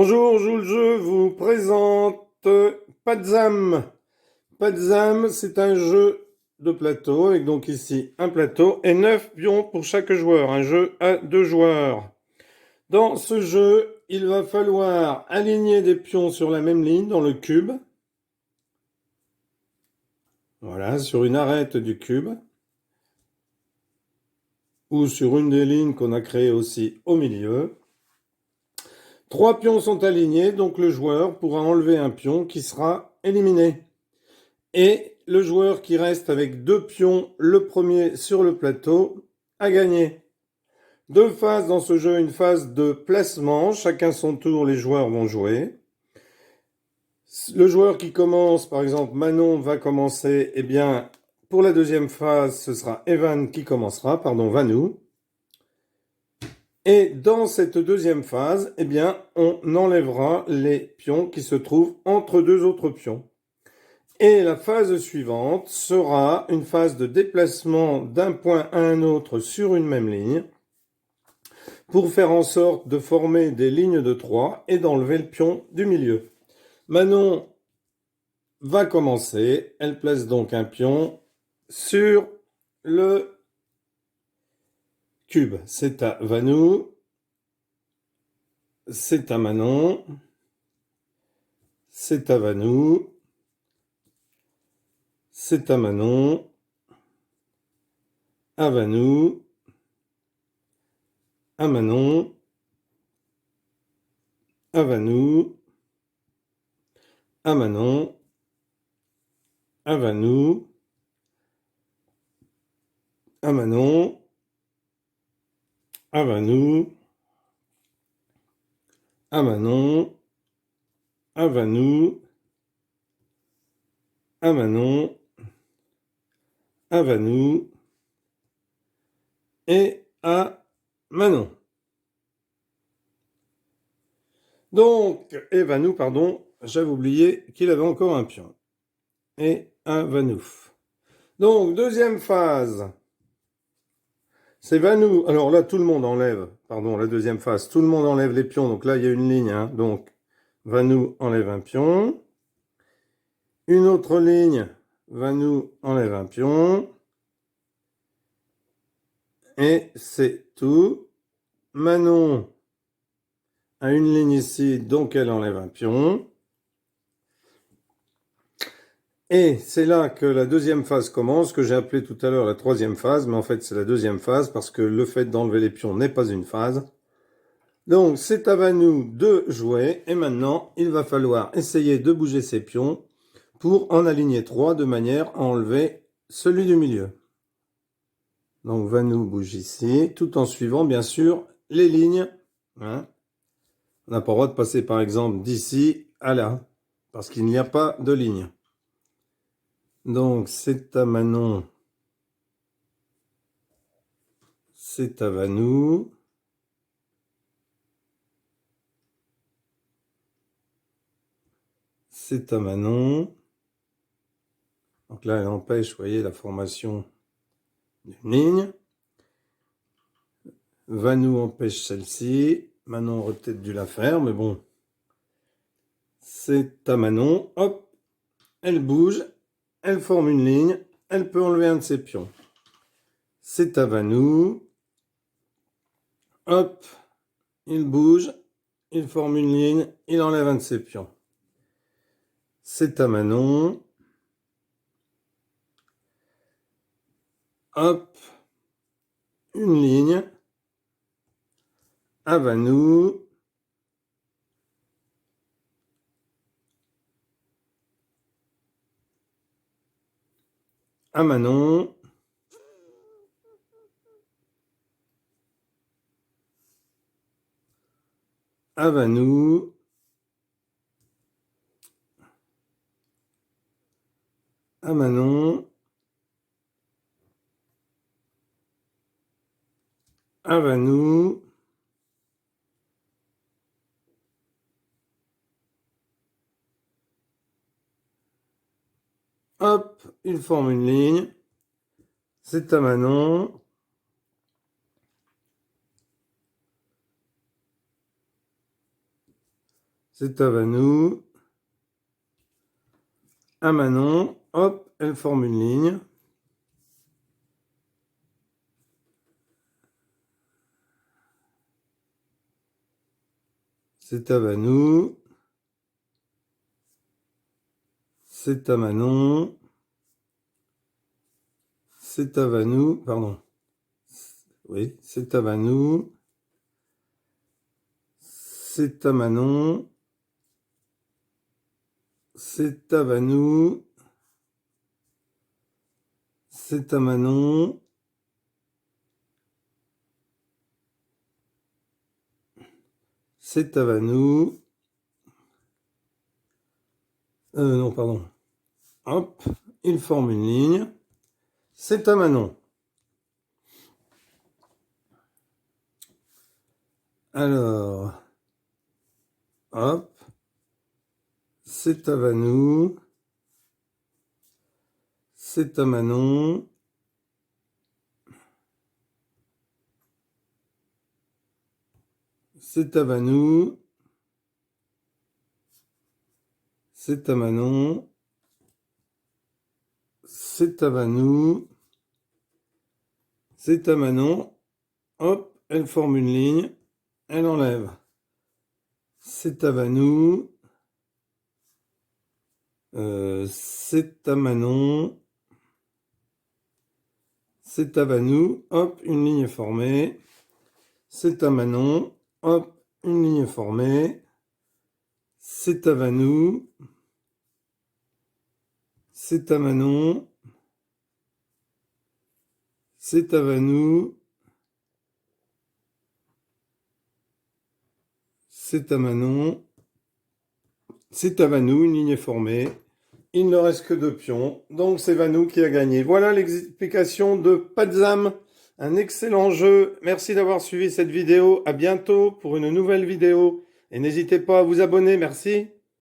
Bonjour, Jules, je vous présente Patzam. Patzam, c'est un jeu de plateau avec donc ici un plateau et 9 pions pour chaque joueur, un jeu à 2 joueurs. Dans ce jeu, il va falloir aligner des pions sur la même ligne dans le cube. Voilà, sur une arête du cube. Ou sur une des lignes qu'on a créées aussi au milieu. 3 pions sont alignés, donc le joueur pourra enlever un pion qui sera éliminé. Et le joueur qui reste avec 2 pions, le premier sur le plateau, a gagné. 2 phases dans ce jeu, une phase de placement, chacun son tour, les joueurs vont jouer. Le joueur qui commence, par exemple Manon va commencer, eh bien pour la deuxième phase, ce sera Evan qui commencera, pardon, Vanou. Et dans cette deuxième phase, eh bien on enlèvera les pions qui se trouvent entre 2 autres pions. Et la phase suivante sera une phase de déplacement d'un point à un autre sur une même ligne pour faire en sorte de former des lignes de 3 et d'enlever le pion du milieu. Manon va commencer. Elle place donc un pion sur le cube. C'est à Vanou. C'est à Manon. C'est à Vanou. C'est à Manon. À Vanou. À Manon. À Vanou. À Manon. À Vanou. À Manon. À Vanou. À Manon. À Vanou. À Manon. À Vanou. Et à Manon. Donc, et Vanou, pardon, j'avais oublié qu'il avait encore un pion. Et un Vanouf. Donc, deuxième phase. C'est Vanou. Alors là, tout le monde enlève, pardon, la deuxième phase, tout le monde enlève les pions. Donc là, il y a une ligne, hein. Donc, Vanou enlève un pion. Une autre ligne, Vanou enlève un pion. Et c'est tout. Manon a une ligne ici, donc elle enlève un pion. Et c'est là que la deuxième phase commence, que j'ai appelé tout à l'heure la troisième phase, mais en fait c'est la deuxième phase parce que le fait d'enlever les pions n'est pas une phase. Donc c'est à Vanou de jouer, et maintenant il va falloir essayer de bouger ses pions pour en aligner 3 de manière à enlever celui du milieu. Donc Vanou bouge ici, tout en suivant bien sûr les lignes, hein. On n'a pas le droit de passer par exemple d'ici à là, parce qu'il n'y a pas de ligne. Donc c'est à Manon, c'est à Vanou. C'est à Manon. Donc là, elle empêche, vous voyez, la formation d'une ligne. Vanou empêche celle-ci. Manon aurait peut-être dû la faire, mais bon. C'est à Manon. Hop, elle bouge. Elle forme une ligne. Elle peut enlever un de ses pions. C'est à Vanou. Hop, il bouge. Il forme une ligne. Il enlève un de ses pions. C'est à Manon. Hop, une ligne. À Vanou. À Manon. À Vanou. À Manon. À Vanou. Hop, il forme une ligne. C'est à Manon. c'est à Vanou. À Manon, hop, elle forme une ligne. C'est à Vanou. C'est à Manon. C'est à Vanou, pardon. Oui, c'est à Vanou. C'est à Manon. C'est à Vanou. C'est à Manon. C'est à Vanou. Non, pardon. Hop, il forme une ligne. C'est à Manon. Alors, hop, c'est à Vanou. C'est à Manon. C'est à Vanou. C'est à Manon. C'est à Vanou. C'est à Manon. Hop, elle forme une ligne. Elle enlève. C'est à Vanou. C'est à Manon. C'est à Vanou. Hop, une ligne est formée. C'est à Manon. Hop, une ligne est formée. C'est à Vanou. C'est à Manon. C'est à Vanou. C'est à Manon. C'est à Vanou, une ligne est formée. Il ne reste que 2 pions, donc c'est Vanou qui a gagné. Voilà l'explication de Patzam. Un excellent jeu. Merci d'avoir suivi cette vidéo. À bientôt pour une nouvelle vidéo. Et n'hésitez pas à vous abonner. Merci.